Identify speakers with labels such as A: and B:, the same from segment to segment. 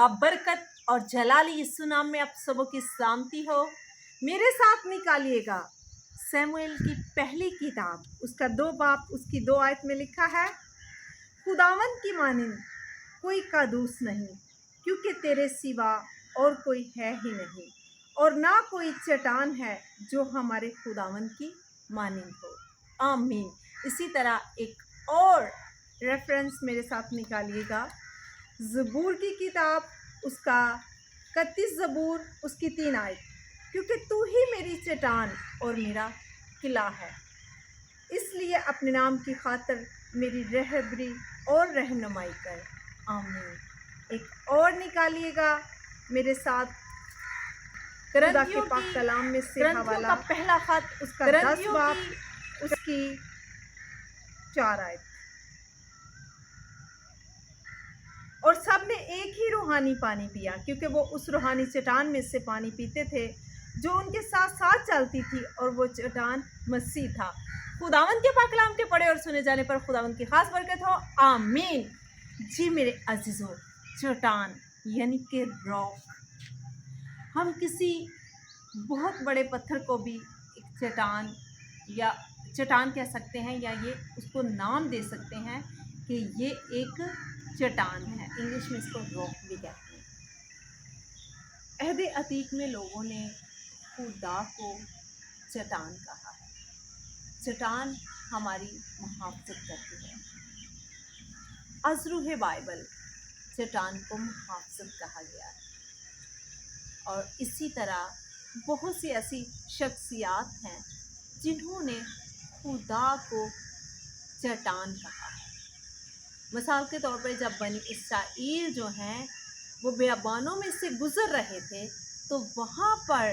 A: बाबरकत और जलाली यीशु नाम में आप सबों की सलामती हो। मेरे साथ निकालिएगा शमूएल की पहली किताब, उसका 2 बाब उसकी 2 आयत में लिखा है, खुदावंद की मानिंद कोई कादूस नहीं, क्योंकि तेरे सिवा और कोई है ही नहीं, और ना कोई चट्टान है जो हमारे खुदावंद की मानिंद हो। आमीन। इसी तरह एक और रेफरेंस मेरे साथ निकालिएगा, ज़बूर की किताब, उसका 31 ज़बूर उसकी 3 आयत, क्योंकि तू ही मेरी चट्टान और मेरा किला है, इसलिए अपने नाम की खातिर मेरी रहबरी और रहनुमाई कर। आमीन। एक और निकालिएगा मेरे साथ, खुदा के पाक कलाम में से हवाला, पहला खत, उसका 10 बाब उसकी 4 आयत। और सब ने एक ही रूहानी पानी पिया, क्योंकि वो उस रूहानी चट्टान में से पानी पीते थे जो उनके साथ साथ चलती थी, और वो चट्टान मसीह था। खुदावंद के पाक कलाम के पढ़े और सुने जाने पर खुदावंद की खास बरकत हो। आमीन। जी मेरे अजीजों, चट्टान यानी कि रॉक, हम किसी बहुत बड़े पत्थर को भी एक चट्टान या चट्टान कह सकते हैं, या ये उसको नाम दे सकते हैं कि ये एक चट्टान है। इंग्लिश में इसको रॉक भी कहते हैं। अहद अतीक में लोगों ने खुदा को चट्टान कहा है। चट्टान हमारी मुहाफ़ज़त करती है। अज़रूह बाइबल चट्टान को मुहाफ़ज़त कहा गया है। और इसी तरह बहुत सी ऐसी शख्सियात हैं जिन्होंने खुदा को चट्टान कहा है। मिसाल के तौर पर जब बनी इसराइल जो हैं वो बियाबानों में से गुज़र रहे थे, तो वहाँ पर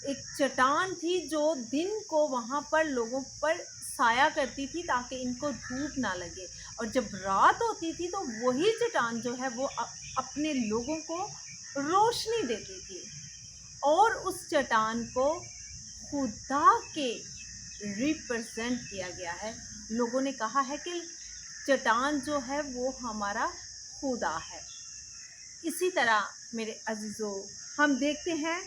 A: एक चट्टान थी जो दिन को वहाँ पर लोगों पर साया करती थी ताकि इनको धूप ना लगे, और जब रात होती थी तो वही चट्टान जो है वो अपने लोगों को रोशनी देती थी। और उस चट्टान को खुदा के रिप्रेजेंट किया गया है। लोगों ने कहा है कि चट्टान जो है वो हमारा खुदा है। इसी तरह मेरे अजीज़ों, हम देखते हैं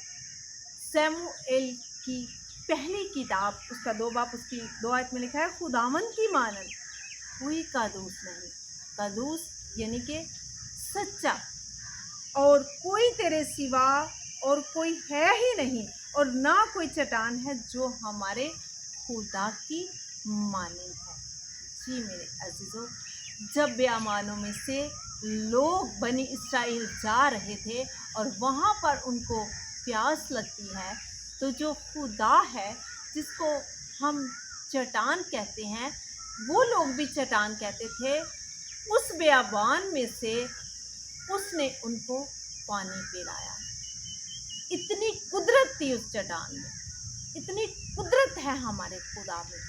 A: शमूएल की पहली किताब, उसका 2 बाब उसकी 2 आयत में लिखा है, खुदावंद की मानंद कोई कादूस नहीं, कादूस यानी कि सच्चा, और कोई तेरे सिवा और कोई है ही नहीं, और ना कोई चट्टान है जो हमारे खुदा की मानंद है। जी मेरे अजीज़ों, जब बियाबानों में से लोग बनी इसराइल जा रहे थे और वहाँ पर उनको प्यास लगती है, तो जो खुदा है जिसको हम चट्टान कहते हैं, वो लोग भी चट्टान कहते थे, उस बियाबान में से उसने उनको पानी पिलाया। इतनी कुदरत थी उस चट्टान में, इतनी कुदरत है हमारे खुदा में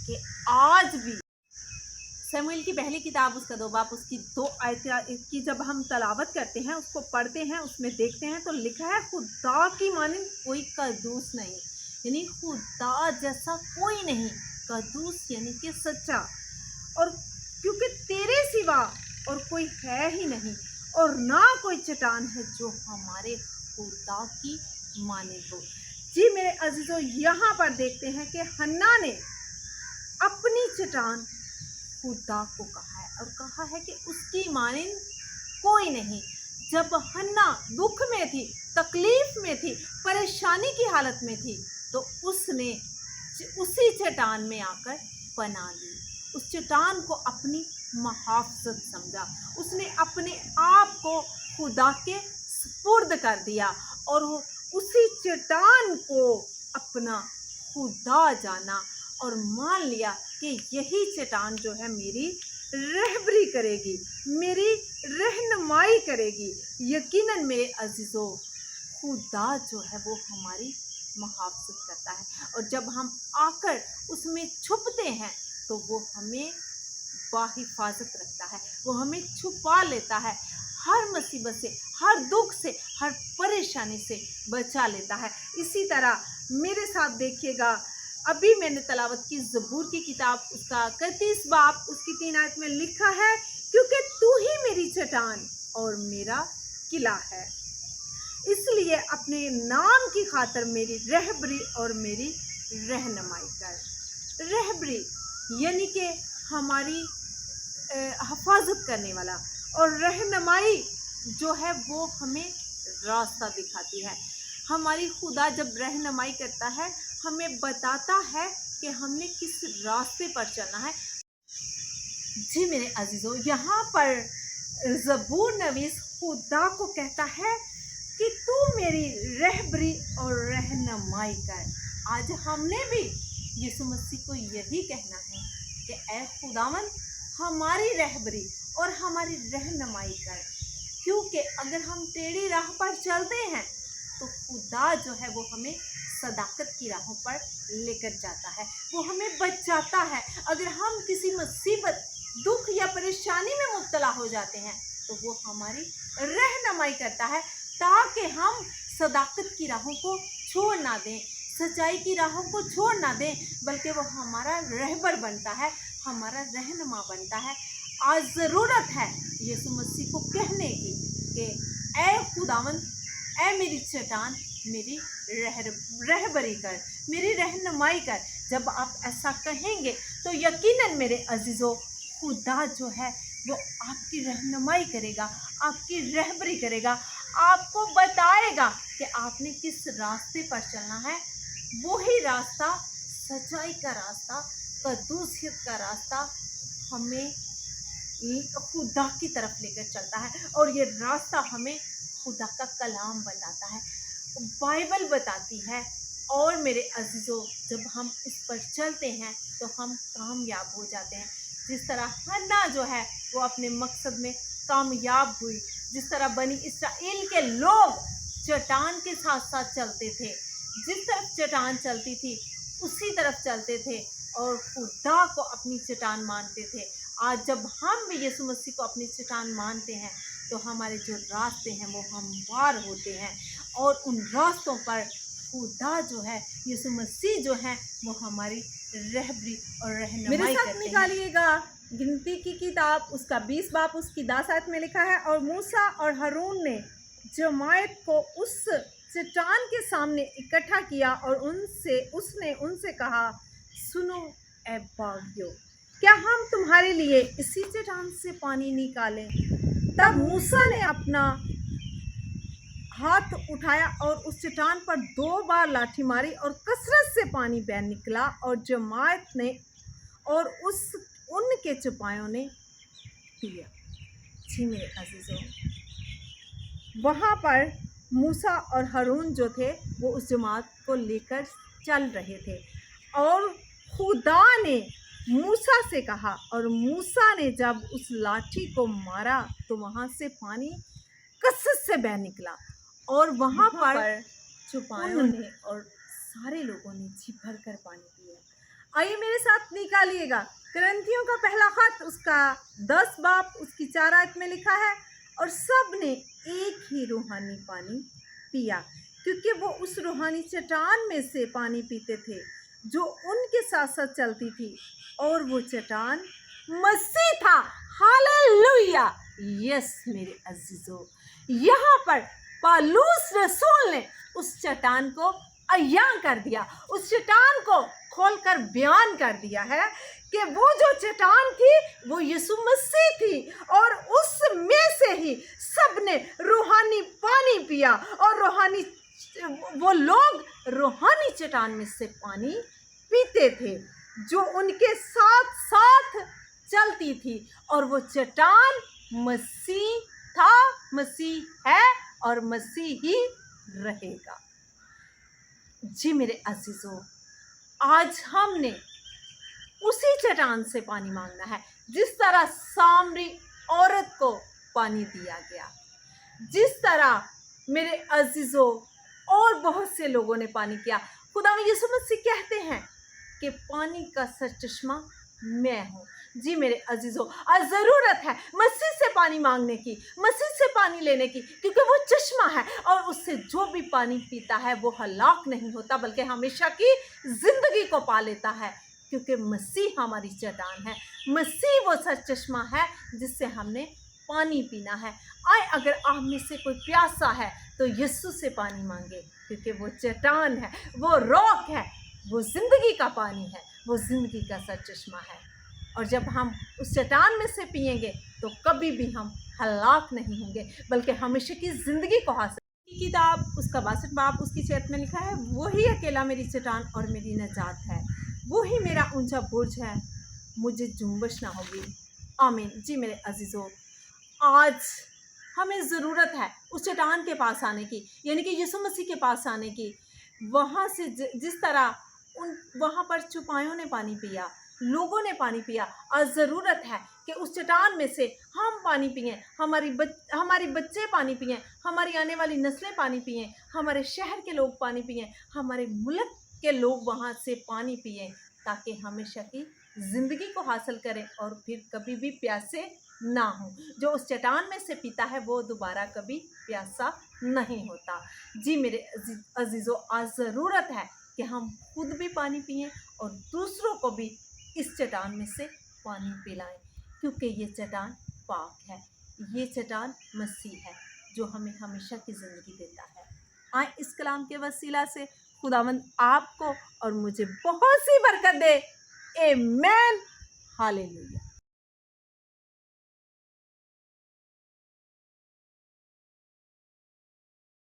A: कि आज भी शमूएल की पहली किताब, उसका 2 बाब उसकी 2 आयत की जब हम तलावत करते हैं, उसको पढ़ते हैं, उसमें देखते हैं तो लिखा है, खुदा की मानिंद कोई कदूस नहीं, यानी खुदा जैसा कोई नहीं, कदूस यानी कि सच्चा, और क्योंकि तेरे सिवा और कोई है ही नहीं, और ना कोई चट्टान है जो हमारे खुदा की मानिंद हो। जी मेरे अजीज़ों, यहाँ पर देखते हैं कि हन्ना ने अपनी चट्टान खुदा को कहा है, और कहा है कि उसकी मानिंद कोई नहीं। जब हन्ना दुख में थी, तकलीफ में थी, परेशानी की हालत में थी, तो उसने उसी चट्टान में आकर पनाह ली। उस चट्टान को अपनी मुहाफ़ज़त समझा, उसने अपने आप को खुदा के सुपुर्द कर दिया, और उसी चट्टान को अपना खुदा जाना, और मान लिया कि यही चट्टान जो है मेरी रहबरी करेगी, मेरी रहनुमाई करेगी। यकीनन मेरे अजीज़ों, खुदा जो है वो हमारी मुहाफ़ज़त करता है, और जब हम आकर उसमें छुपते हैं तो वो हमें बाहिफाजत रखता है, वो हमें छुपा लेता है, हर मुसीबत से, हर दुख से, हर परेशानी से बचा लेता है। इसी तरह मेरे साथ देखिएगा, अभी मैंने तलावत की ज़बूर की किताब, उसका 31 बाब उसकी 3 आयत में लिखा है, क्योंकि तू ही मेरी चट्टान और मेरा
B: किला है। इसलिए अपने नाम की खातिर मेरी रहबरी और मेरी रहनुमाई कर। रहबरी यानी कि हमारी हिफाजत करने वाला, और रहनुमाई जो है वो हमें रास्ता दिखाती है। हमारी खुदा जब रहनुमाई करता है, हमें बताता है कि हमने किस रास्ते पर चलना है। जी मेरे अजीज़ों, यहाँ पर ज़बूर नवीस खुदा को कहता है कि तू मेरी रहबरी और रहनुमाई कर। आज हमने भी यीशु मसीह को यही कहना है कि ऐ खुदावन हमारी रहबरी और हमारी रहनुमाई कर, क्योंकि अगर हम टेढ़ी राह पर चलते हैं तो खुदा जो है वो हमें सदाकत की राहों पर लेकर जाता है, वो हमें बचाता है। अगर हम किसी मुसीबत, दुख या परेशानी में मुब्तला हो जाते हैं तो वो हमारी रहनुमाई करता है, ताकि हम सदाकत की राहों को छोड़ ना दें, सच्चाई की राहों को छोड़ ना दें, बल्कि वो हमारा रहबर बनता है, हमारा रहनुमा बनता है। आज ज़रूरत है यीशु मसीह को कहने की कि ऐ खुदावन, ऐ मेरी चट्टान, मेरी रहबरी कर, मेरी रहनुमाई कर। जब आप ऐसा कहेंगे तो यकीनन मेरे अजीज़ों, खुदा जो है वो आपकी रहनुमाई करेगा, आपकी रहबरी करेगा, आपको बताएगा कि आपने किस रास्ते पर चलना है। वही रास्ता, सच्चाई का रास्ता, कदूसियत का रास्ता हमें खुदा की तरफ लेकर चलता है, और ये रास्ता हमें खुदा का कलाम बताता है, बाइबल बताती है। और मेरे अजीज़ों, जब हम इस पर चलते हैं तो हम कामयाब हो जाते हैं। जिस तरह हन्ना जो है वो अपने मकसद में कामयाब हुई, जिस तरह बनी इसराइल के लोग चट्टान के साथ साथ चलते थे, जिस तरफ चट्टान चलती थी उसी तरफ चलते थे और खुदा को अपनी चट्टान मानते थे। आज जब हम भी यीशु मसीह को अपनी चट्टान मानते हैं तो हमारे जो रास्ते हैं वो हमवार होते हैं, और उन रास्तों पर खुदा जो है, यीशु मसीह जो है, वो हमारी रहबरी और रहनुमाई
A: मेरे साथ
B: करते हैं।
A: निकालिएगा गिनती की किताब, उसका 20 बाब उसकी 10 आयत में लिखा है, और मूसा और हारून ने जमायत को उस चट्टान के सामने इकट्ठा किया और उसने उनसे कहा, सुनो ऐ बागियों, क्या हम तुम्हारे लिए इसी चट्टान से पानी निकालें? तब मूसा ने अपना हाथ उठाया और उस चट्टान पर 2 बार लाठी मारी और कसरत से पानी बह निकला, और जमायत ने और उनके चौपायों ने पिया। जी मेरे अजीज़ों, वहाँ पर मूसा और हारून जो थे वो उस जमात को लेकर चल रहे थे, और खुदा ने मूसा से कहा, और मूसा ने जब उस लाठी को मारा तो वहाँ से पानी कसरत से बह निकला, और वहाँ पर चौपायों ने और सारे लोगों ने जी भर कर पानी पिया। आइए मेरे साथ निकालिएगा करंथियों का पहला खत, उसका 10 बाब उसकी 4 आयत में लिखा है, और सब ने एक ही रूहानी पानी पिया, क्योंकि वो उस रूहानी चट्टान में से पानी पीते थे जो उनके साथ साथ चलती थी, और वो चट्टान मसीह था। हालेलुया! यस मेरे अजीजों, यहाँ पर पौलुस रसूल ने उस चट्टान को अयां कर दिया, उस चट्टान को खोलकर बयान कर दिया है कि वो जो चट्टान थी वो यीशु मसीह थी, और उसमें से ही सब ने रूहानी पानी पिया, और वो लोग रूहानी चट्टान में से पानी पीते थे जो उनके साथ साथ चलती थी, और वो चट्टान मसीह था, मसीह है और मसीह ही रहेगा। जी मेरे अजीजों, आज हमने उसी चट्टान से पानी मांगना है जिस तरह सामरी औरत को पानी दिया गया, जिस तरह मेरे अजीजों और बहुत से लोगों ने पानी किया। खुदा में यीशु मसीह कहते हैं कि पानी का सच चश्मा मैं हूँ। जी मेरे अजीजों, आज ज़रूरत है मसीह से पानी मांगने की, मसीह से पानी लेने की, क्योंकि वो चश्मा है और उससे जो भी पानी पीता है वो हलाक नहीं होता बल्कि हमेशा की ज़िंदगी को पा लेता है, क्योंकि मसीह हमारी चट्टान है। मसीह वो सच चश्मा है जिससे हमने पानी पीना है। आए अगर आप में से कोई प्यासा है तो यीशु से पानी मांगे, क्योंकि वो चट्टान है, वो रॉक है, वो ज़िंदगी का पानी है, वो ज़िंदगी का सा चश्मा है। और जब हम उस चट्टान में से पिएंगे तो कभी भी हम हलाक नहीं होंगे, बल्कि हमेशा की ज़िंदगी को हासिल। की किताब उसका 62 बाब उसकी 6 में लिखा है, वही अकेला मेरी चट्टान और मेरी निजात है, वही मेरा ऊंचा बुर्ज है, मुझे जुम्बश ना होगी। आमीन। जी मेरे अजीज़ों, आज हमें ज़रूरत है उस चट्टान के पास आने की, यानी कि यीशु मसीह के पास आने की। वहाँ से जिस तरह वहाँ पर चुपायों ने पानी पिया, लोगों ने पानी पिया, आज ज़रूरत है कि उस चट्टान में से हम पानी पिएं, हमारे बच्चे पानी पिएं, हमारी आने वाली नस्लें पानी पिएं, हमारे शहर के लोग पानी पिएं, हमारे मुल्क के लोग वहाँ से पानी पिएं, ताकि हमेशा की ज़िंदगी को हासिल करें और फिर कभी भी प्यासे ना हो। जो उस चट्टान में से पीता है वो दोबारा कभी प्यासा नहीं होता। जी मेरे अजीज़ों, आज ज़रूरत है कि हम खुद भी पानी पिएं और दूसरों को भी इस चट्टान में से पानी पिलाएं, क्योंकि ये चट्टान पाक है, ये चट्टान मसीह है जो हमें हमेशा की ज़िंदगी देता है। आए इस कलाम के वसीला से खुदावंद आपको और मुझे बहुत सी बरकत दे। आमीन। हालेलुया।